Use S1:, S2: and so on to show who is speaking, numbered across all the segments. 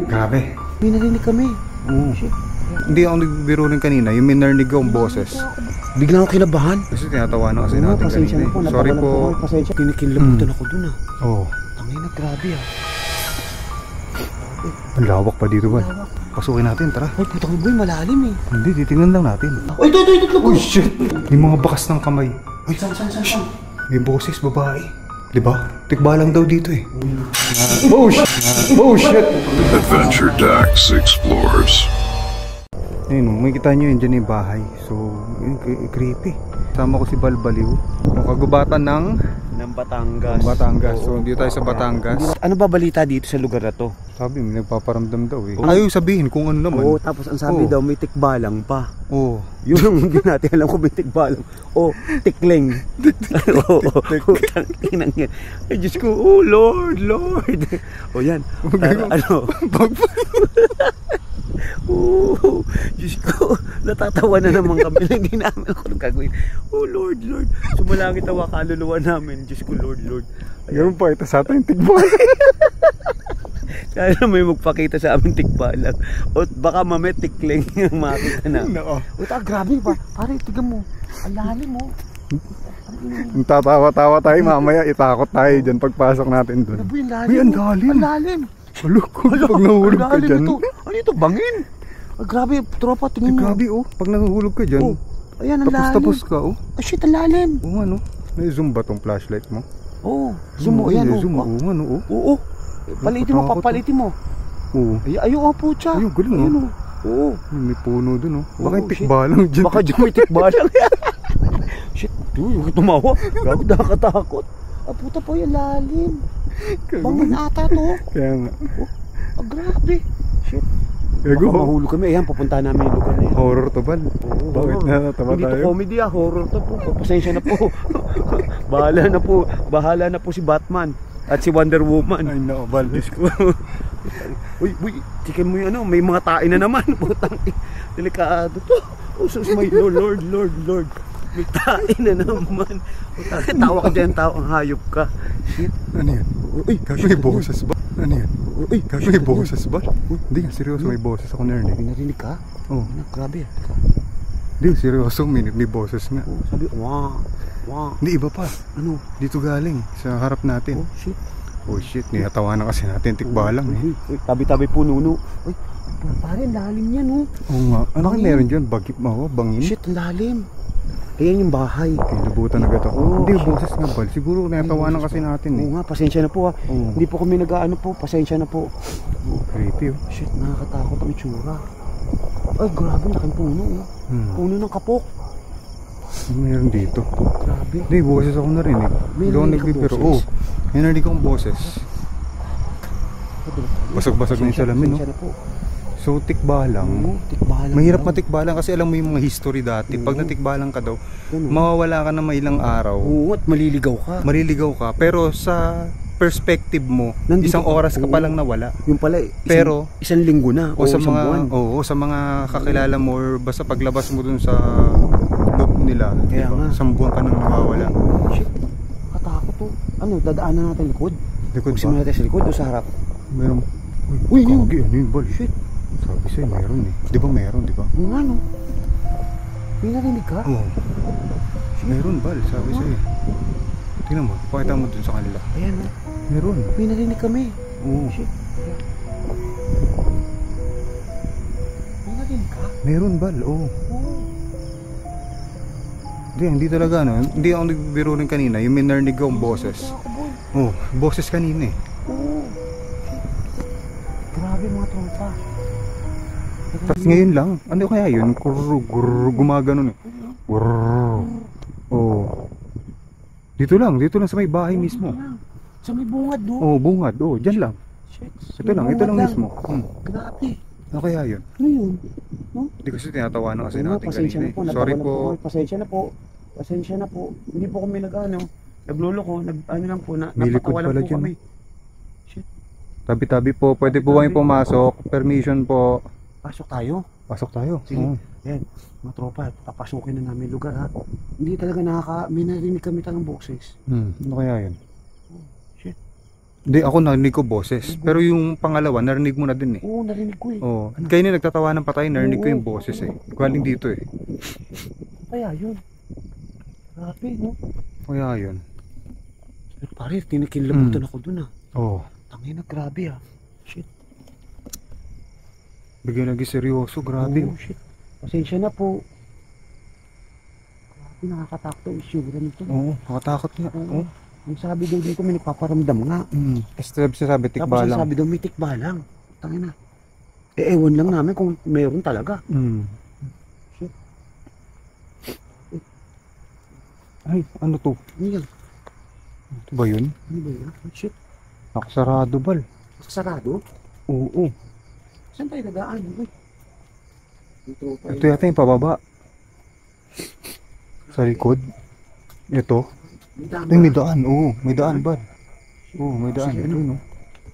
S1: Grabe.
S2: May narinig kami.
S1: Shit. Hindi ako nagbibiro rin kanina, yung may narinig akong boses.
S2: Biglang ako kinabahan.
S1: Kasi tinatawanan kasi natin kanina. Sorry po.
S2: Pasensya. Kinikilabutan ako dun
S1: Oo.
S2: Tangay na, grabe
S1: Ang lawak pa dito ba? Pasukin natin, tara.
S2: Ay, putang boy, malalim
S1: Hindi, titingnan lang natin.
S2: Ay, ito.
S1: Uy, shit! May mga bakas ng kamay.
S2: Ay, saan?
S1: May boses, babae. Diba? Tikba lang daw dito eh. Oh shit! Oh shit!
S3: Adventure Dax explores.
S1: Ayun, makikita nyo yun dyan yung bahay. So, yun, creepy. Sama ko si Balbaliw. Yung kagubatan ng Batangas. So, dito tayo sa Batangas.
S2: Ano ba balita dito sa lugar na to?
S1: Sabi, may nagpaparamdam daw eh. Ayaw sabihin kung ano naman.
S2: Oo, tapos ang sabi daw may tikbalang pa.
S1: Oo.
S2: Yun ang hindi natin alam kung may tikbalang. O, tikleng. Oo, tangkinang yan. Ay, Diyos ko, oh Lord. O yan, ano? Diyos ko, natatawa na naman kami. Hindi namin ako nagkagawin. Oh Lord. Sumalangit ang kaluluwa namin. Diyos ko, Lord.
S1: Ganun pa, ito sa atin tikbalang.
S2: Sana may magpakita sa amin tikbalang. O baka mamaya tikling yung makita na. O grabe ba? Pare, tiga mo. Ang lalim mo.
S1: Tatawa-tawa tayo mamaya, itakot tayo dyan pagpasok natin dun.
S2: Uy, ang lalim.
S1: Pag nahulog ka dyan.
S2: Ano ito? Bangin? Grabe, tropa, tingin mo.
S1: Grabe pag nahulog ka dyan.
S2: Ayan, ang lalim.
S1: Tapos ka
S2: Shit, ang lalim.
S1: Oo ano, may zoom ba tong flashlight mo?
S2: Zoom mo, ayan
S1: zoom mo, ano
S2: Oo. Papalitin mo.
S1: Oo.
S2: Ayun, putya.
S1: Ayun, galing
S2: Oo.
S1: May puno dun Baka yung tikbalang dyan.
S2: Baka dyan may tikbalang. Shit, yung tumawa. Grabe, nakakatakot. Puta po yung lalim. Bangin ata to.
S1: Kaya nga.
S2: Grabe. Shit.
S1: Baka
S2: mahulog kami. Ayan, papunta namin yung lugar na yan.
S1: Horror to ba? Bakit natatawa tayo?
S2: Hindi to comedy horror to po. Pasensya na po. Bahala na po si Batman at si Wonder Woman.
S1: Ay no, Valdez ko.
S2: Uy, chicken mo yung may mga tain na naman. Putang delikado to. Sus, may Lord. May tain na naman. Tawa ka dyan, ang hayop ka. Shit.
S1: Ano yan? Uy, may boses ba? Ano yan? Uy, may boses ba? Hindi, seryoso, may boses ako narinig.
S2: May narinig ka?
S1: Oo.
S2: Grabe.
S1: Hindi, seryoso, may boses nga.
S2: Sabi, wow.
S1: Hindi, iba pa.
S2: Ano?
S1: Dito galing, sa harap natin. Oh shit, niyatawanan kasi natin, tikbalang
S2: Tabi-tabi puno. Uy, pare, lalim yan
S1: Oo nga, ano kayo meron dyan? Bagip mo, bangin?
S2: Shit, lalim. Ayan yung bahay.
S1: Kilabutan agad ako. Hindi, boses nga bal. Siguro niyatawanan kasi natin
S2: Oo nga, pasensya na po Hindi po kami nag-ano po, pasensya na po.
S1: Creepy
S2: Shit, nakakatakot ang itsura. Ay, grabe, laking puno Puno ng kapok.
S1: Meron dito.
S2: Grabe.
S1: Hindi, boses ako narinig.
S2: May narinig ka boses?
S1: May narinig akong boses. Basag-basag na yung salamin So tikbalang. Mahirap matikbalang kasi alam mo yung mga history dati. Pag natikbalang ka daw, mawawala ka na may ilang araw.
S2: At maliligaw ka.
S1: Pero sa perspective mo, isang oras ka pa lang nawala.
S2: Yung pala,
S1: pero
S2: isang linggo na
S1: o sa mga sa mga kakilala mo or basta paglabas mo dun sa loop nila, diba? Isang buwan ka nang nawawala.
S2: Shit, katakot to. Ano, dadaanan natin likod?
S1: Likod ba?
S2: Simula natin sa likod o sa harap?
S1: Meron.
S2: Uy,
S1: ano yun, bal? Shit. Sabi sa'yo, meron Di ba meron, di ba?
S2: Yung ano? May narinig ka?
S1: Oo. Meron, bal. Sabi sa'yo. Tingnan mo, pakita mo dun sa kanila.
S2: Ayan
S1: Meron.
S2: May narinig kami.
S1: Oo.
S2: Shit. May narinig ka?
S1: Meron, bal. Oo. Hindi talaga Hindi ako nagbibiro rin kanina. Yung may narinig akong boses. Boses kanina
S2: Grabe mga tropa.
S1: Tapos ngayon lang, ano kaya yun? Gumaganon Dito lang sa may bahay mismo.
S2: Sa may bungad
S1: bungad, dyan lang. Ito lang mismo.
S2: Grabe.
S1: Ano kaya yun?
S2: Ano yun?
S1: Hindi kasi tinatawanan kasi natin kanina. Sorry po.
S2: Pasensya na po. Hindi po kami nagluloko, lang po na
S1: may likod
S2: napatawa
S1: pala
S2: lang po kami. Shit.
S1: Tabi-tabi po, pwede po kami pumasok. Permission po.
S2: Pasok tayo.
S1: Sige.
S2: Yan, mga tropa, papasukin na namin lugar Hindi talaga may narinig kami talang boses.
S1: Ano kaya yun?
S2: Shit.
S1: Hindi, ako narinig ko boses. Pero yung pangalawa, narinig mo na din eh.
S2: Oo, narinig ko eh.
S1: Oo. Kaya na nagtatawanan pa tayo, narinig ko yung boses eh. Galing dito eh.
S2: Kaya yun. Grabe, no?
S1: Kaya yun.
S2: Pero pare, tinikilabutan ako dun ah.
S1: Oo.
S2: Tangina, grabe ah. Shit.
S1: Bigyan naging seryoso, grabe.
S2: Oo, shit. Pasensya na po. Grabe, nakakatakot ang isyura nito.
S1: Oo, nakatakot nga. Oo.
S2: Ang sabi daw dito, may nagpaparamdam nga.
S1: Tapos sabi,
S2: Tapos
S1: tikba
S2: ang
S1: lang.
S2: sabi daw, may tikbalang. Tangina. Ewan lang namin kung meron talaga. Shit.
S1: Ay, ano to?
S2: Ano yan?
S1: Ito ba yun?
S2: Ano ba yan? Shit.
S1: Nakasarado, Bal.
S2: Nakasarado?
S1: Oo.
S2: Saan tayo dadaan? Uy.
S1: Ito yata yung pababa. Sa likod. Ito. Ito yung may daan. Oo, may daan, Bal. Oo, may daan. Ito no?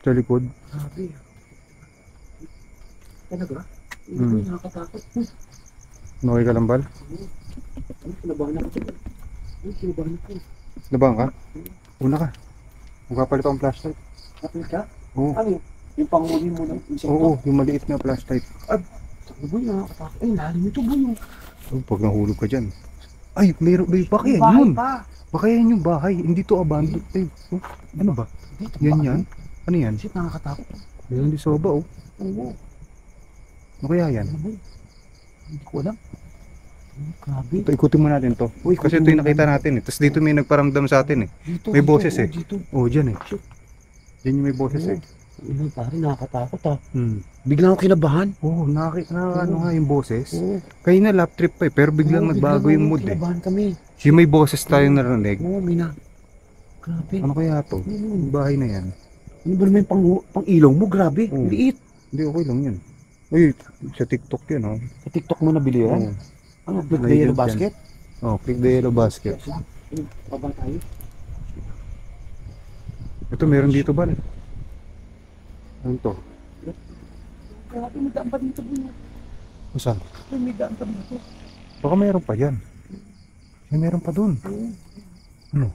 S1: Sa likod.
S2: Grabe. Talaga?
S1: Hmm.
S2: Nakakatakot.
S1: Okay ka lang, Bal?
S2: Ay, kinabahan ako. Ay, kinabahan ako.
S1: Labang ka? Una ka. Magpapalit akong flashlight.
S2: Kapil ka?
S1: Oo.
S2: Ano? Yung panghuli mo ng isang
S1: Oo, yung maliit na flashlight.
S2: Ano boy, nakakatakot. Ay, lalim ito boy.
S1: Oh, pag nahulog ka dyan. Ay, mayroon. Baka yan
S2: Bahay
S1: yun.
S2: pa.
S1: Baka yan yung bahay. Hindi to abandoned. Ay, oh, ano ba?
S2: Dito,
S1: Yan
S2: baka-
S1: yan? Ano yan?
S2: Shit, nakakatakot.
S1: Meron di soba, oh.
S2: Oo.
S1: Ano kaya yan?
S2: Ano boy? Hindi ko alam. Ay, grabe.
S1: Ito, ikutin mo natin to.
S2: Uy,
S1: Kasi ito yung nakita natin eh. Tapos dito may nagparamdam sa atin eh.
S2: Dito,
S1: May
S2: dito,
S1: boses
S2: oo,
S1: eh.
S2: Dito.
S1: Oh, dyan eh.
S2: Shit.
S1: Yan yung may boses eh.
S2: Ano, pare, nakakatakot ah.
S1: Hmm.
S2: Biglang ako kinabahan.
S1: Oo, ano nga yung boses.
S2: Oo.
S1: Kaya na lap trip pa eh. Pero biglang
S2: Oo,
S1: nagbago yung mood eh.
S2: Kinabahan kami.
S1: Yung may boses tayong narinig.
S2: Oo, mina. Grabe.
S1: Ano kaya to? Yung bahay na yan.
S2: Ano ba naman yung pang ilong mo? Grabe.
S1: Oo.
S2: Liit.
S1: Hindi, okay lang yun. Uy, sa TikTok yun oh.
S2: Sa TikTok mo nabili yan?
S1: Oo.
S2: Ano? Click the
S1: Legend
S2: yellow
S1: yan.
S2: basket?
S1: Oh, click the yellow basket.
S2: Pabang tayo?
S1: Ito, meron dito ba? Ano to?
S2: Grabe, may daan pa dito boy.
S1: Saan?
S2: May daan pa dito.
S1: Baka meron pa yan. May meron pa dun.
S2: Oo.
S1: Ano?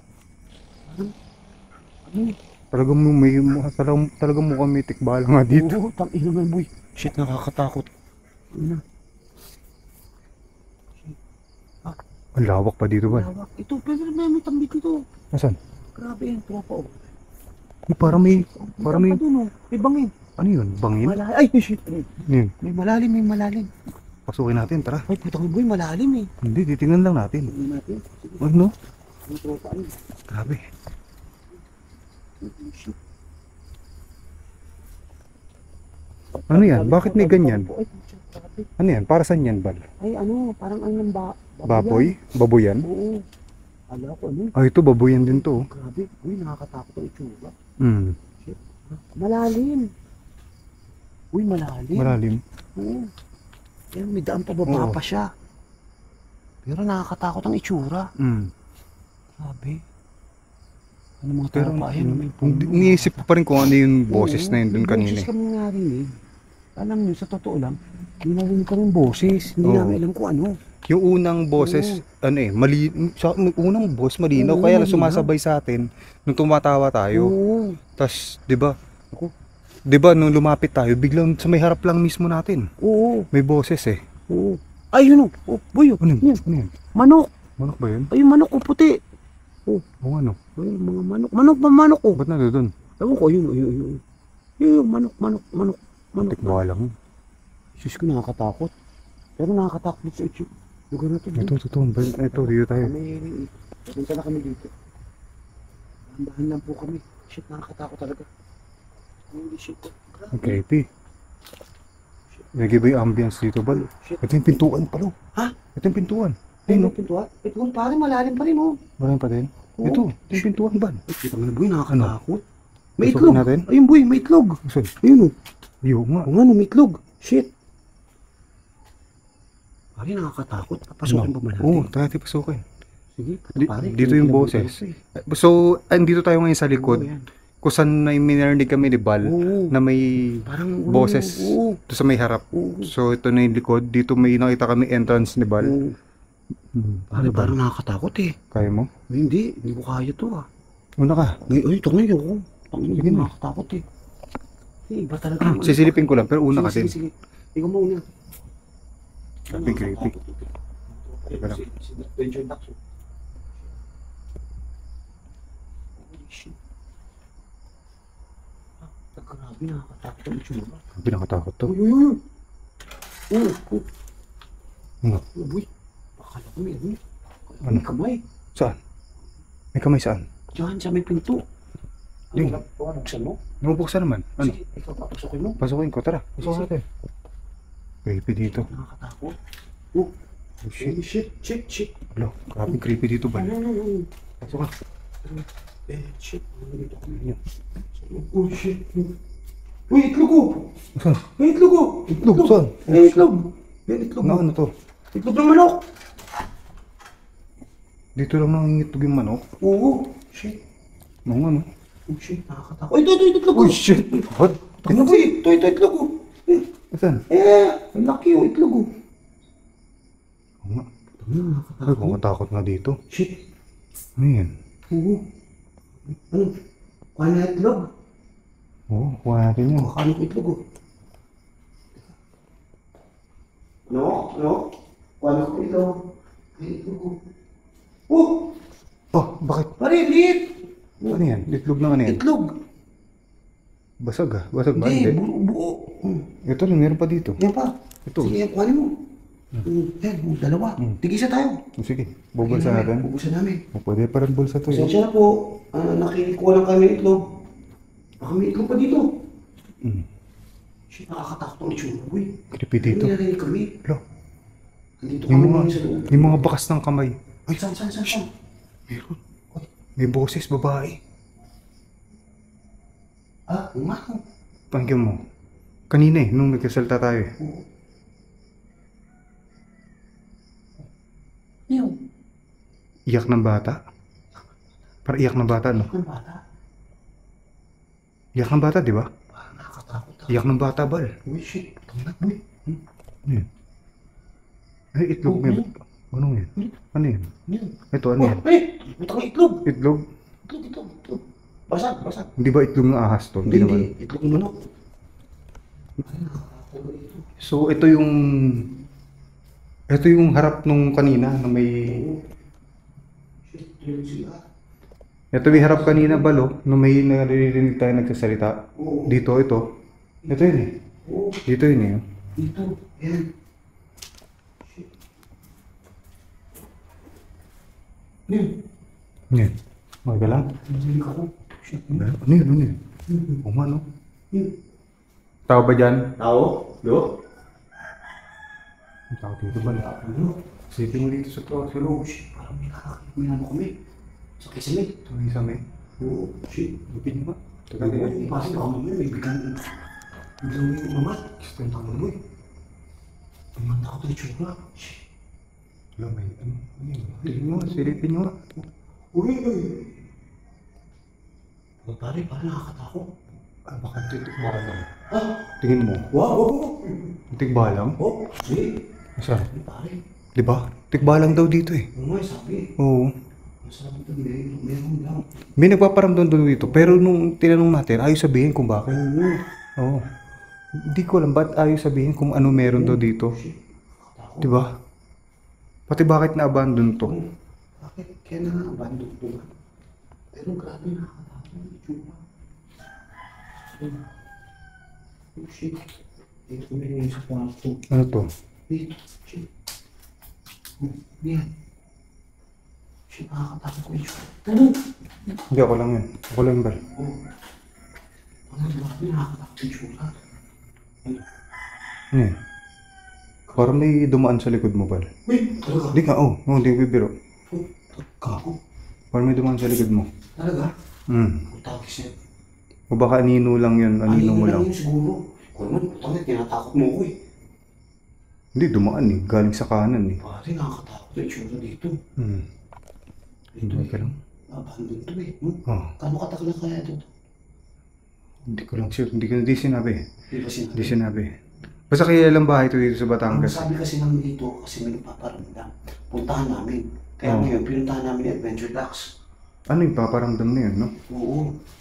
S2: Ano?
S1: Talagang mukhang may tikbala nga dito.
S2: Oo, tang-ina nga boy. Shit, nakakatakot. Ina.
S1: Ang lawak pa dito ba?
S2: Lawak. Ito, pero may tambit dito.
S1: Nasaan?
S2: Grabe yan, tropa oh.
S1: Uy, parang may,
S2: May dun oh. May bangin.
S1: ano yun? Bangin?
S2: Malalim. Ay, shit.
S1: Yun.
S2: May malalim, may malalim.
S1: Pasukin natin, tara.
S2: Ay, putang boy, malalim eh.
S1: Hindi, titingnan lang natin.
S2: Tingnan natin.
S1: Ano?
S2: Ang tropa ay.
S1: Grabe.
S2: Shit.
S1: Ano yan? Bakit may ganyan?
S2: Ay, grabe.
S1: Ano yan? Para saan yan, Bal?
S2: Ay, ano, parang ano ng
S1: Baboy? Baboyan?
S2: Oo. Ala ko, ano.
S1: Ah, ito, baboyan din to.
S2: Grabe. Uy, nakakatakot ang itsura.
S1: Hmm.
S2: Malalim. Uy, malalim.
S1: Malalim.
S2: Oo. Yan, may daan pa baba
S1: Oo.
S2: pa siya. Pero nakakatakot ang itsura.
S1: Hmm.
S2: Grabe. Ano mga
S1: Pero
S2: tropa, ayan, may
S1: iniisip ko pa rin kung ano yung boses na yun dun
S2: may
S1: kanina.
S2: boses kami narinig. Alam nyo, sa totoo lang, may narinig kami boses. Hindi
S1: Oo.
S2: namin alam kung ano.
S1: Yung unang boses, ano eh, unang boss malinaw,
S2: Oo,
S1: kaya lang
S2: malinaw.
S1: sumasabay sa atin nung tumatawa tayo.
S2: Oo.
S1: Tas, 'di ba? Ako, 'di ba nung lumapit tayo, biglang sa may harap lang mismo natin.
S2: Oo.
S1: May boses eh.
S2: Oo. Ay, yun o. Oh, boy, oh.
S1: Ano yun?
S2: Yan.
S1: Ano yun?
S2: Manok.
S1: Manok ba yun?
S2: Ay, yung manok ko puti.
S1: O ano?
S2: Ay, mga manok. Manok ba manok ko?
S1: Ba't na doon?
S2: Ewan ko, yun. Yun, manok.
S1: Tikbawa lang.
S2: Sus ko, nakakatakot. Pero nakakatakot sa itsyo. Lugar na to.
S1: Ito, ito, dito tayo.
S2: Punta na kami dito. Dahan lang po kami. Shit, nakakatakot talaga. Holy shit. Grabe.
S1: Okay, P. Nag-iba yung ambience dito, Bal.
S2: Shit.
S1: Ito yung pintuan pa, lo.
S2: Ha?
S1: Ito yung pintuan.
S2: Ay,
S1: Ayun,
S2: no? Pintuan? Ito kung pare, malalim pa rin, oh.
S1: Marami pa din.
S2: Oo.
S1: Ito yung pintuan, Bal.
S2: Ay, kita mo na, boy, nakakatakot. May
S1: Gusto
S2: itlog.
S1: natin?
S2: Ayun, boy, may itlog.
S1: Saan?
S2: Ayun, oh.
S1: Yung nga.
S2: Oo nga, no, may itlog. Shit. Pare, nakakatakot. Papasukin ba man natin?
S1: Oo, tayo natin pasukin.
S2: Sige, pare.
S1: Dito yung boses. So, andito tayo ngayon sa likod.
S2: Oo, yan.
S1: Kung saan na minarinig kami ni Bal
S2: Oo.
S1: na may
S2: Parang,
S1: boses
S2: Oo.
S1: to sa may harap.
S2: Oo.
S1: So, ito na yung likod. Dito may nakita kami entrance ni Bal.
S2: Oo. Pare,
S1: Ano ba?
S2: parang nakakatakot eh.
S1: Kaya mo?
S2: Ay, hindi ko kaya to ah.
S1: Una ka.
S2: Ay, ito ngayon ko.
S1: Sige na.
S2: Nakakatakot eh. Iba talaga.
S1: Sisilipin ko lang, pero una kasi.
S2: Sige. Ikaw muna.
S1: Grabe, creepy. Teka lang.
S2: Adventure Ducks. Holy shit. Grabe, nakakatakot ang itsura.
S1: Grabe, nakatakot to.
S2: Uy.
S1: Ano?
S2: Uy. Akala ko may ano.
S1: Ano?
S2: May kamay.
S1: Saan? May kamay saan?
S2: Diyan, sa may pinto.
S1: Yung.
S2: Buksan mo?
S1: Nabubuksan naman. Ano?
S2: Sige, ikaw papasukin mo.
S1: Pasukin ko, tara. Pasukin natin. Creepy dito.
S2: Nakakatakot.
S1: Oh shit.
S2: Shit.
S1: Hello, grabe creepy dito ba?
S2: Ano?
S1: Pasukan.
S2: Shit. Ano dito kami?
S1: Ayun.
S2: Oh, shit. Uy, itlog ko!
S1: Saan?
S2: May itlog ko!
S1: Itlog, saan?
S2: May itlog! May itlog
S1: Na ano to?
S2: Itlog ng manok!
S1: Dito lang nangingitog yung manok.
S2: Oo. Shit.
S1: Nung ano?
S2: Oh, shit. Nakakatakot. Ito, itlog ko!
S1: Uy, shit! What?
S2: Itlog ko! Ito, itlog ko!
S1: Saan?
S2: Ang laki oh, itlog ko!
S1: Oo nga. Ay, kumatakot nga dito.
S2: Shit.
S1: Ano yan?
S2: Oo. Ano? Kuha na itlog?
S1: Oo, kuha natin yan.
S2: Kuha ko itlog ko. Ano? Kuha na ko itlog. Ay, itlog ko. Oh!
S1: Oh, bakit?
S2: Pare, liit!
S1: Ano yan? Itlog na ano yan?
S2: Itlog!
S1: Basag ah? Basag ba?
S2: Hindi,
S1: Hindi.
S2: buo.
S1: Ito rin, meron pa dito.
S2: Yan pa.
S1: Ito.
S2: Sige, kuhanin mo. Yan, dalawa. Tigisa tayo.
S1: Oh, sige, bubulsa natin.
S2: Bubulsa namin.
S1: Oh, pwede pa rin bulsa to eh.
S2: Pasensya na po. Nakikuha lang kami ng itlog. Baka may itlog pa dito.
S1: Mm.
S2: Shit, nakakatakot ang itsura, boy.
S1: Creepy dito.
S2: Ano narinig kami?
S1: Hello?
S2: Nandito
S1: Yung
S2: kami
S1: mga,
S2: ngayon sa loob.
S1: yung mga bakas ng kamay.
S2: Ay, saan?
S1: Meron. May boses, babae.
S2: Umato.
S1: Pakinggan mo. Kanina eh, nung nagkasalta tayo eh.
S2: Oo. Yung
S1: Iyak ng bata. Para iyak ng bata, no?
S2: ng bata.
S1: Iyak ng bata, di ba?
S2: Parang nakakatakot.
S1: Iyak ng bata, bal.
S2: Uy, shit. Tangnak, boy.
S1: Ano yun? Ay, itlog may... Ano yun? Ano yun?
S2: Yan.
S1: Ito, ano yan?
S2: Ay, putang itlog.
S1: Itlog?
S2: Itlog. Basag.
S1: Hindi ba itlog ng ahas to? Hindi naman.
S2: Itlog ng manok. Ay, nakakatakot ito.
S1: So, ito yung... Ito yung harap nung kanina na may...
S2: Shit, yun sila.
S1: Ito yung harap kanina, balo, nung may naririnig tayo nagsasalita.
S2: Oo.
S1: Dito, ito. Ito yun eh.
S2: Oo.
S1: Dito yun eh.
S2: Dito. Yan. Shit. Yan.
S1: Yan. Maga lang.
S2: Narinig ako. Shit.
S1: Ano yun? Ano yun? Umano.
S2: Yan.
S1: Tao ba dyan?
S2: Tao? Yo?
S1: Ang tao dito ba?
S2: Ano?
S1: Sipin mo dito sa to. Sa loob.
S2: Shit. Parang may nakakit. May ano kami. Sa kisame.
S1: Ito yung isa may.
S2: Oo. Shit.
S1: Lupin mo ba? Teka
S2: Ano
S1: na
S2: yan? Parang baka mamaya may biglang may umamat.
S1: Gusto yung tao mo eh.
S2: Tumanda ako tayo tsura. Shit.
S1: Wala may ano. Ano yun? Tingin mo. Silipin nyo.
S2: Uy! Oh, pare, nakakatakot.
S1: Ah, baka tigbalang.
S2: Tingin mo. Wow!
S1: Tigbalang?
S2: Oh, sige.
S1: Asa?
S2: Pare.
S1: Di ba? Tigbalang daw dito eh.
S2: Ano nga sabi?
S1: Oo.
S2: Masarap ito. Meron lang.
S1: May nagpaparamdam doon dito. Pero nung tinanong natin, ayaw sabihin kung bakit.
S2: Oo.
S1: Oo. Hindi ko alam ba't ayaw sabihin kung ano meron daw dito.
S2: Nakakatakot.
S1: Di ba? Pati bakit na-abandon to.
S2: Bakit? Kaya na-abandon ito nga. Pero grabe nakakatakot yung itsura. Oh shit. Dito ko rin sa kwarto.
S1: Ano to?
S2: Dito. Shit. Yan. Shit, nakakatakot yung itsura. Ano?
S1: Hindi, ako lang yun. Ako lang ba?
S2: Oh. Ano grabe nakakatakot yung itsura.
S1: Ano yun? Parang may dumaan sa likod mo, Bal.
S2: Uy! Talaga?
S1: Hindi ka, hindi ko bibiro.
S2: Oh, kako.
S1: Parang may dumaan sa likod mo.
S2: Talaga? Putagis yan.
S1: O baka anino lang yun, anino mo lang.
S2: Yun siguro. Kung naman, putangit, tinatakot mo ko eh.
S1: Hindi, dumaan eh. Galing sa kanan eh.
S2: Pare, nakakatakot yung itsura dito.
S1: Hindi ka lang.
S2: Abandon to eh.
S1: Oh,
S2: Kano katagal na kaya ito?
S1: hindi ko lang sure. Hindi sinabi.
S2: Di ba sinabi?
S1: Hindi sinabi. Basta kaya ilang bahay ito dito sa
S2: Ang
S1: Batangas.
S2: sabi kasi namin dito, kasi may nagpaparamdam. Puntahan namin. Kaya
S1: Oh.
S2: ngayon, pinuntahan namin yung Adventure Ducks.
S1: Ano yung paparamdam na yun, no?
S2: Oo.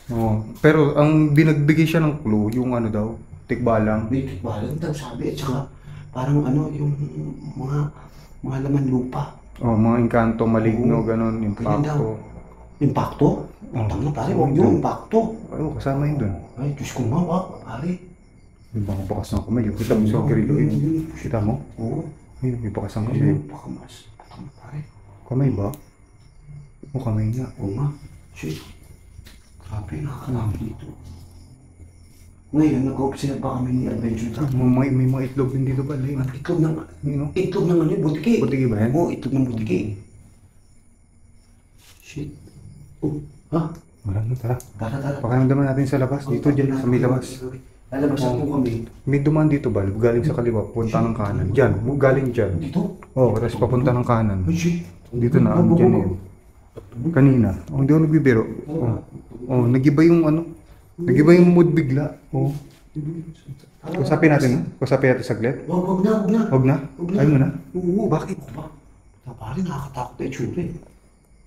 S1: Oo. Pero ang binagbigay siya ng clue, yung ano daw, tikbalang.
S2: May tikbalang daw sabi. At saka parang ano, yung mga laman lupa.
S1: Oh, mga engkanto, maligno,
S2: Oo.
S1: ganun, impacto.
S2: Impacto? Tang na pare, huwag yung impacto.
S1: Oo, kasama yun dun.
S2: Ay, Diyos ko nga, wag, pare.
S1: Yung mga bakas ng kamay, yung kita mo sa grilo yun. Kita mo?
S2: Oo.
S1: Ayun, may bakas ng kamay.
S2: Baka mas. Tang na pare.
S1: Kamay ba? O kamay nga.
S2: Oo nga. Shit. Grabe, nakakatakot dito. Ngayon, nag-observe pa kami ni Adventure Truck.
S1: May mga itlog din dito ba?
S2: At itlog ng,
S1: Yun, no?
S2: itlog ng ano, butiki.
S1: Butiki ba yan?
S2: Oo, itlog ng butiki. Shit. Oh, ha?
S1: Wala na, tara.
S2: Tara.
S1: Pakiramdaman natin sa labas. Dito, dyan, sa may labas.
S2: Lalabas na po kami.
S1: May dumaan dito ba? Galing sa kaliwa, punta ng kanan. Diyan, galing dyan.
S2: Dito?
S1: Oo, tapos papunta ng kanan.
S2: Ay, shit.
S1: Dito na, dyan na yun. Kanina. Oh, hindi ako nagbibiro. Oh, nagiba yung ano. Nagiba yung mood bigla. Oh. Kusapin natin saglit.
S2: Wag na.
S1: Huwag na? Ayaw mo na?
S2: Oo, bakit? Ba? Pare, nakakatakot na itsura eh.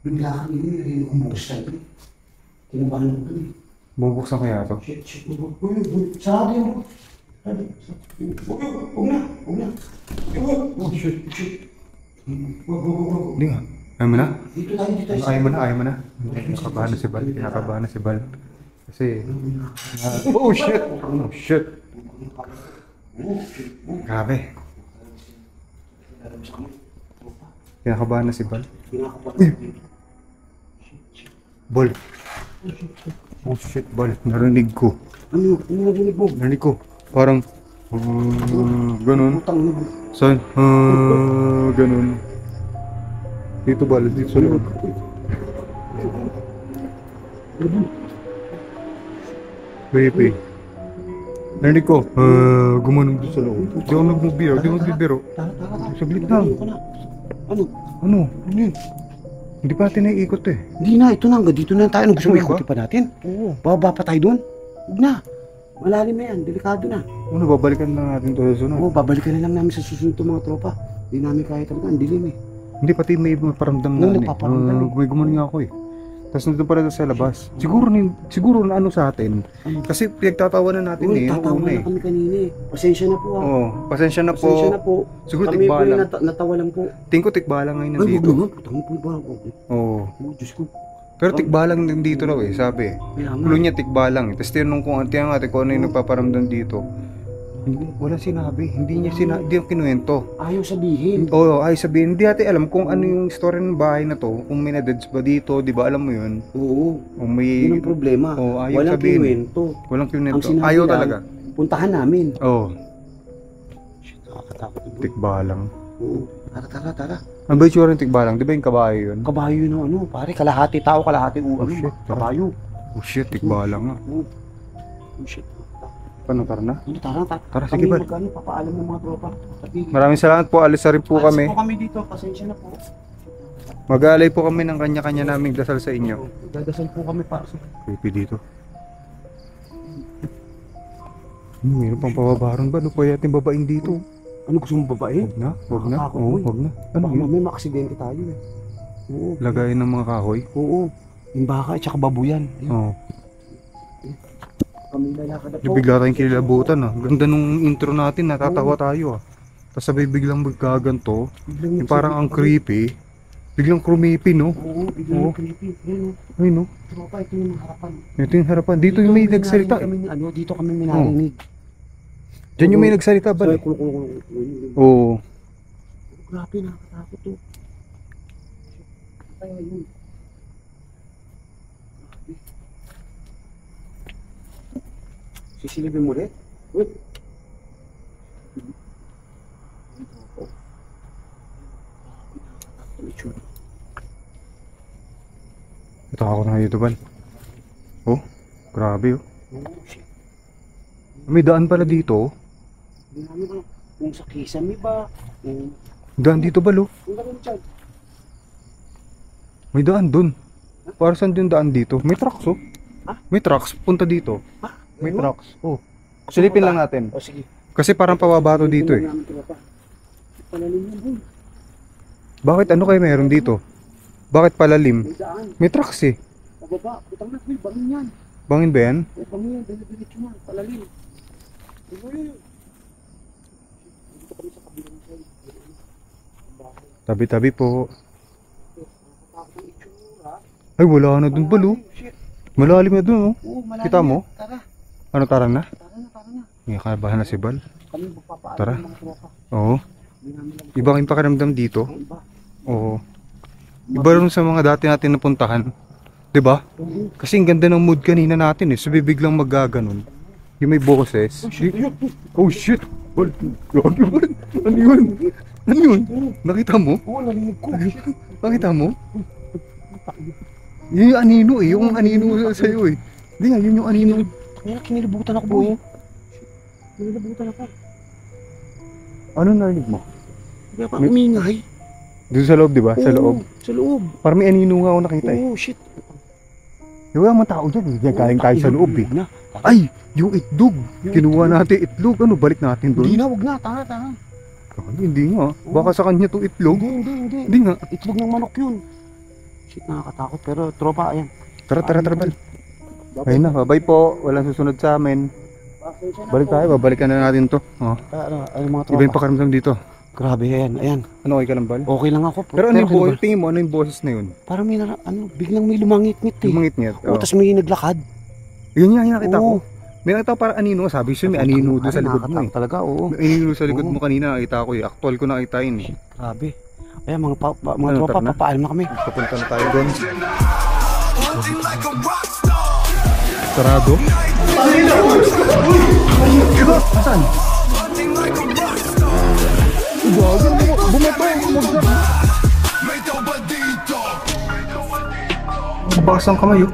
S2: Bigla ka narinig kong bukas tayo eh. Kinabahan mo doon eh.
S1: Bubuksan kaya ito?
S2: Shit. Uy, sarado yun. Huwag na. Oh, shit. Wag.
S1: Hindi nga. Ayaw mo na?
S2: Dito tayo.
S1: Ayaw mo na? Kinakabahan na si Bal. Kasi, oh shit. Grabe. Kinakabahan na si Bal. Bal. Oh shit, Bal. Narinig ko.
S2: Ano narinig mo?
S1: Narinig ko. Parang, ganun.
S2: Putang na.
S1: Saan? Ganun. Dito Bal, dito sa loob. Creepy. Narinig ko, gumanong doon sa loob. Di ako nagbibiro.
S2: Tara.
S1: Saglit lang.
S2: Ano?
S1: Ano yun? Hindi pa natin naiikot eh.
S2: Hindi na, ito na. Hanggang dito na tayo. Gusto mo
S1: Ano ba?
S2: ikutin pa natin?
S1: Oo.
S2: Bababa pa tayo doon? Huwag na. Malalim na yan. Delikado na.
S1: Ano, babalikan na natin ito sa sunod.
S2: Oo, babalikan na lang namin sa susunod itong mga tropa. Hindi namin kaya talaga. Ang dilim eh.
S1: Hindi, pati may paramdam na ano eh.
S2: Nagpaparamdam eh.
S1: May gumanon nga ako eh. Tapos nandun pala sa labas. Siguro na ano sa atin. Kasi pinagtatawanan natin
S2: Uy,
S1: eh.
S2: tatawa
S1: Una
S2: na kami kanina eh. Pasensya na po ah.
S1: Oo, pasensya na
S2: Pasensya na
S1: po.
S2: po.
S1: Siguro
S2: Kami po
S1: tikbalang.
S2: yung natawa lang po.
S1: Tingin ko tikbalang ngayon
S2: Ay, huwag
S1: nandito.
S2: naman. Putang po ba ako?
S1: Oo.
S2: Oh, Diyos ko.
S1: Pero tikbalang din dito raw eh, sabi.
S2: Kaya nga.
S1: Kulo niya tikbalang eh. Tapos tinanong kung ano yung nagpaparamdam dito. Hindi, wala sinabi. Hindi niya kinuwento.
S2: Ayaw sabihin.
S1: Oo, ay sabihin, hindi natin alam kung ano yung story ng bahay na to. Kung may na-deads ba dito, di ba alam mo yun?
S2: Oo.
S1: Kung may...
S2: Yun ang problema.
S1: Oo, ayaw
S2: Walang
S1: sabihin.
S2: kinuwento.
S1: Walang
S2: Ang
S1: kinuwento.
S2: sinabi
S1: Ayaw
S2: lang,
S1: talaga.
S2: puntahan namin.
S1: Oo,
S2: Shit, nakakatakot.
S1: tikbalang.
S2: Oo. Tara.
S1: Ano ba yung tsura ng tikbalang? Di ba yung kabayo yun?
S2: Kabayo na ano, pare, kalahati tao, kalahati
S1: Oh, shit.
S2: kabayo.
S1: Oh shit, tikbalang nga.
S2: Oo. Oh, shit.
S1: Paano, tara na?
S2: Ano, tara.
S1: Tara, sige, Bal.
S2: Magkano, papaalam ng mga tropa. Sabihin.
S1: Maraming salamat po. Alis na rin po
S2: Alis
S1: kami.
S2: po kami dito, pasensya na po.
S1: Mag-aalay po kami ng kanya-kanya naming dasal sa inyo.
S2: Dadasal po kami para sa...
S1: Creepy dito. Mayroon pang pababaron ba? Ano pa yatin babaeng dito?
S2: Ano gusto mong babae?
S1: Huwag na.
S2: Nakakatakot,
S1: Oo,
S2: boy.
S1: huwag na. Ano
S2: Baka
S1: yun?
S2: mamaya makaksidente tayo eh. Oo.
S1: Lagayin ng mga kahoy?
S2: Oo. Yung baka at saka babuyan.
S1: Oo.
S2: Kami lalakad na po.
S1: Yung bigla tayong kinilabutan ah. Ganda nung intro natin, natatawa tayo ah. Tapos sabay biglang magkaganto.
S2: Biglang
S1: Yung parang ang creepy. Biglang creepy no?
S2: Oo, biglang
S1: Oo.
S2: creepy. Yan o.
S1: Ay no?
S2: Tropa, ito yung harapan.
S1: Ito yung harapan. Dito yung may nagsalita eh.
S2: Dito kami minarinig.
S1: Diyan yung may nagsalita ba?
S2: Sabi, kulong.
S1: Oo.
S2: Grabe, nakakatakot to. Kaya yun. Sisilipin mo ulit? Wait.
S1: Ito ako na dito ba? Oh, grabe oh.
S2: Oh, shit.
S1: May daan pala dito.
S2: Hindi namin alam kung sa Kisame ba, kung
S1: Daan dito ba lo?
S2: gano'n dyan.
S1: May daan dun. Para saan yung daan dito? May trucks oh.
S2: Ha?
S1: May trucks punta dito.
S2: Ha?
S1: May
S2: Ano?
S1: trucks. Oh. Silipin lang natin.
S2: O sige.
S1: Kasi parang pababa to dito eh.
S2: Palalim yan, boy.
S1: Bakit ano kayo meron dito? Bakit palalim?
S2: May daan.
S1: May trucks eh.
S2: Pababa. Putang na, Will. Bangin yan.
S1: Bangin ba yan?
S2: Bangin yan. Diretso yan. Palalim. Yun. Dito kami sa kabilang side.
S1: Tabi-tabi po.
S2: Nakakatakot ng itsura.
S1: Ay, wala na dun balo.
S2: Shit.
S1: Malalim na dun, oh.
S2: Oo, malalim
S1: Kita mo?
S2: yan. Tara.
S1: Ano, tara na?
S2: Tara na.
S1: May kakabahan na si Bal.
S2: Kami magpapaalam
S1: Tara.
S2: ng mga tropa.
S1: Oo.
S2: Hindi namin lang.
S1: Iba kayong pakiramdam dito.
S2: Ang iba.
S1: Oo. Iba rin sa mga dati natin napuntahan. 'Di ba?
S2: Oo.
S1: Kasi ang ganda ng mood kanina natin eh. So biglang magaganon. Yung may boses. Oh shit! Bal, gagi Bal. Ano yun? Ano yun? Nakita mo?
S2: Oo, narinig ko.
S1: Nakita mo? Yun yung anino eh. Yung anino sa'yo eh. Hindi nga, yun yung anino.
S2: Kaya kinilibutan ako, boy. Kinilibutan ako.
S1: Ano narinig mo?
S2: Kaya pa umingay.
S1: Dito sa loob, di ba? Sa
S2: Oo,
S1: loob.
S2: Sa loob.
S1: Parang may anino nga ako nakita eh.
S2: Oo, shit.
S1: Wala mga tao dyan eh. Galing tayo sa loob eh.
S2: Na.
S1: Ay! Yung itlog! Kinuha natin itlog. Ano? Balik natin doon.
S2: Hindi na, wag na. Tara.
S1: Hindi nga. Baka sa kanya to itlog.
S2: Hindi.
S1: Hindi nga.
S2: Itlog ng manok yun. Shit, nakakatakot. Pero tropa, ayan.
S1: Tara, Bal. Ayun na, bye po. Walang susunod sa amin. Balik tayo, babalikan na natin to. Oh.
S2: Ay, mga tropa.
S1: Iba yung pakiramdam dito.
S2: Grabe, ayan.
S1: Ano, okay ka lang, Bal?
S2: Okay lang ako.
S1: Pero ano yung
S2: okay
S1: boses? Tingin mo, ano yung boses na yun?
S2: Parang may biglang may lumangit-ngit eh.
S1: Lumangit-ngit.
S2: Oo, tas may naglakad.
S1: Yun yung nakita ko.
S2: Oo.
S1: May nakita ko parang anino. Sabi siya, may anino doon sa likod mo eh.
S2: Talaga, oo.
S1: May anino sa likod
S2: Oo.
S1: mo kanina, nakita ko eh. Actual ko nakita yun eh.
S2: Grabe. Ayan, mga
S1: Ano,
S2: tropa,
S1: tara na?
S2: papaalam na kami.
S1: Papunta na tayo doon. Sarado? Asan? Bumato, bumagsak. Bukas ang kamay oh.